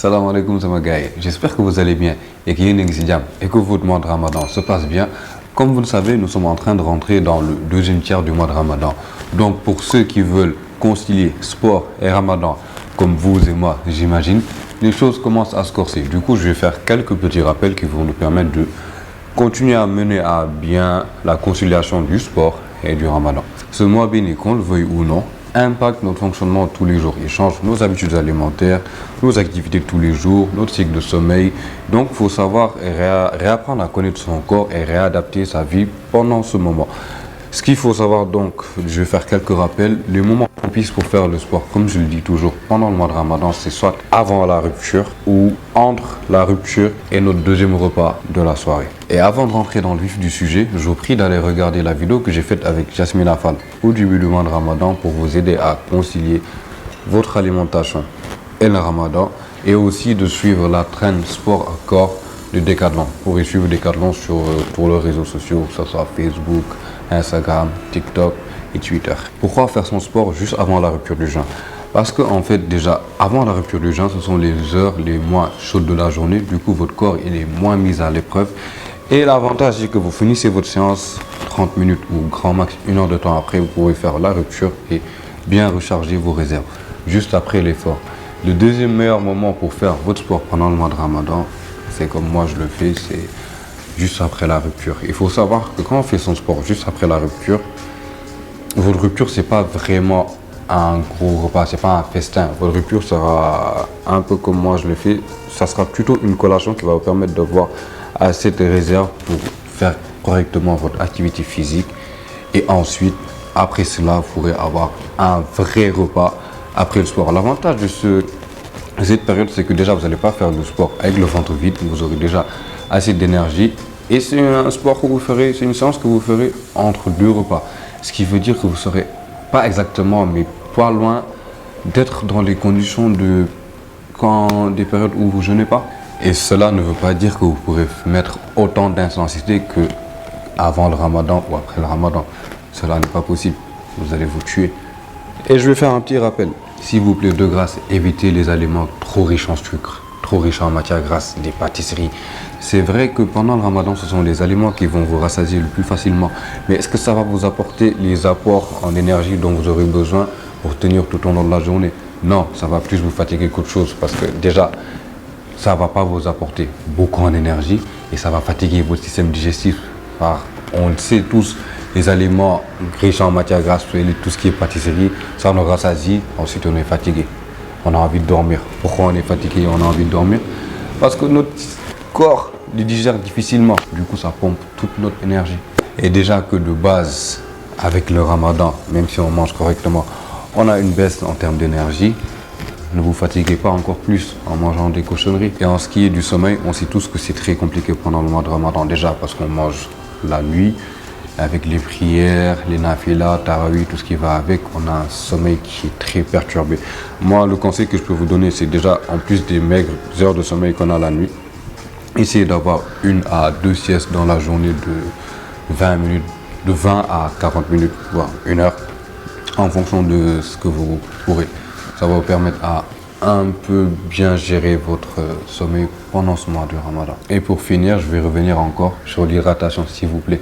Salam alaikum sama gars, j'espère que vous allez bien et que votre mois de Ramadan se passe bien. Comme vous le savez, nous sommes en train de rentrer dans le deuxième tiers du mois de Ramadan. Donc pour ceux qui veulent concilier sport et Ramadan, comme vous et moi j'imagine, les choses commencent à se corser. Du coup, je vais faire quelques petits rappels qui vont nous permettre de continuer à mener à bien la conciliation du sport et du Ramadan. Ce mois béni, qu'on le veuille ou non, impacte notre fonctionnement tous les jours. Il change nos habitudes alimentaires, nos activités de tous les jours, notre cycle de sommeil. Donc, il faut savoir réapprendre à connaître son corps et réadapter sa vie pendant ce moment. Ce qu'il faut savoir donc, je vais faire quelques rappels. Les moments propices pour faire le sport, comme je le dis toujours, pendant le mois de Ramadan, c'est soit avant la rupture ou entre la rupture et notre deuxième repas de la soirée. Et avant de rentrer dans le vif du sujet, je vous prie d'aller regarder la vidéo que j'ai faite avec Jasmine Afal au début du mois de Ramadan pour vous aider à concilier votre alimentation et le Ramadan, et aussi de suivre la trend sport à corps de Decathlon. Vous pouvez suivre Decathlon sur tous les réseaux sociaux, que ce soit Facebook, Instagram, TikTok et Twitter. Pourquoi faire son sport juste avant la rupture du jeûne? Parce que en fait, déjà, avant la rupture du jeûne, ce sont les heures les moins chaudes de la journée. Du coup, votre corps il est moins mis à l'épreuve. Et l'avantage, c'est que vous finissez votre séance 30 minutes ou grand max 1 heure de temps après, vous pouvez faire la rupture et bien recharger vos réserves juste après l'effort. Le deuxième meilleur moment pour faire votre sport pendant le mois de Ramadan, c'est comme moi je le fais, c'est juste après la rupture. Il faut savoir que quand on fait son sport juste après la rupture, votre rupture, c'est pas vraiment un gros repas, c'est pas un festin. Votre rupture sera un peu comme moi je le fais, ça sera plutôt une collation qui va vous permettre d'avoir assez de réserve pour faire correctement votre activité physique. Et ensuite, après cela, vous pourrez avoir un vrai repas après le sport. L'avantage de cette période, c'est que déjà, vous n'allez pas faire du sport avec le ventre vide, vous aurez déjà assez d'énergie. Et c'est un sport que vous ferez, c'est une séance que vous ferez entre 2 repas. Ce qui veut dire que vous ne serez pas exactement, mais pas loin d'être dans les conditions de des périodes où vous jeûnez pas. Et cela ne veut pas dire que vous pourrez mettre autant d'intensité que avant le Ramadan ou après le Ramadan. Cela n'est pas possible. Vous allez vous tuer. Et je vais faire un petit rappel. S'il vous plaît, de grâce, évitez les aliments trop riches en sucre, trop riches en matières grasses, des pâtisseries. C'est vrai que pendant le Ramadan, ce sont les aliments qui vont vous rassasier le plus facilement. Mais est-ce que ça va vous apporter les apports en énergie dont vous aurez besoin pour tenir tout au long de la journée? Non, ça va plus vous fatiguer qu'autre chose parce que déjà, ça ne va pas vous apporter beaucoup en énergie et ça va fatiguer votre système digestif. On le sait tous, les aliments riches en matières grasses, tout ce qui est pâtisserie, ça nous rassasie, ensuite on est fatigué. On a envie de dormir. Pourquoi on est fatigué et on a envie de dormir? Parce que notre corps le digère difficilement. Du coup, ça pompe toute notre énergie. Et déjà que de base, avec le Ramadan, même si on mange correctement, on a une baisse en termes d'énergie. Ne vous fatiguez pas encore plus en mangeant des cochonneries. Et en ce qui est du sommeil, on sait tous que c'est très compliqué pendant le mois de Ramadan. Déjà parce qu'on mange la nuit, avec les prières, les nafilas, tarawih, tout ce qui va avec, on a un sommeil qui est très perturbé. Moi, le conseil que je peux vous donner, c'est déjà, en plus des maigres heures de sommeil qu'on a la nuit, essayez d'avoir 1 à 2 siestes dans la journée de 20 minutes, de 20 à 40 minutes, voire 1 heure, en fonction de ce que vous pourrez. Ça va vous permettre à un peu bien gérer votre sommeil pendant ce mois de Ramadan. Et pour finir, je vais revenir encore sur l'hydratation, s'il vous plaît.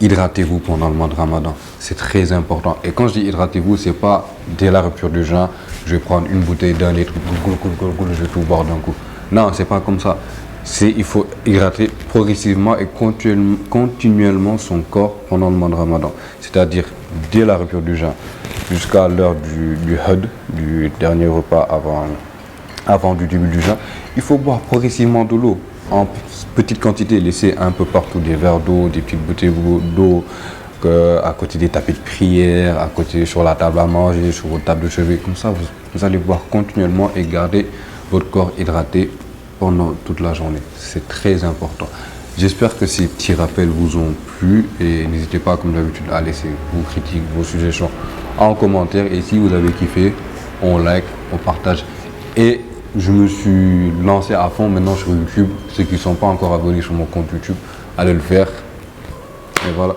Hydratez-vous pendant le mois de Ramadan, c'est très important. Et quand je dis hydratez-vous, c'est pas dès la rupture du jeûne, je vais prendre une bouteille d'1 litre, je vais tout boire d'un coup. Non, c'est pas comme ça. Il faut hydrater progressivement et continuellement son corps pendant le mois de Ramadan. C'est-à-dire dès la rupture du jeûne jusqu'à l'heure du Hud, du dernier repas avant du début du jeûne. Il faut boire progressivement de l'eau en petite quantité, laissez un peu partout des verres d'eau, des petites bouteilles d'eau à côté des tapis de prière, à côté sur la table à manger, sur votre table de chevet. Comme ça, vous allez boire continuellement et garder votre corps hydraté pendant toute la journée. C'est très important. J'espère que ces petits rappels vous ont plu et n'hésitez pas, comme d'habitude, à laisser vos critiques, vos suggestions en commentaire. Et si vous avez kiffé, on like, on partage. Et je me suis lancé à fond maintenant sur YouTube. Ceux qui ne sont pas encore abonnés sur mon compte YouTube, allez le faire. Et voilà.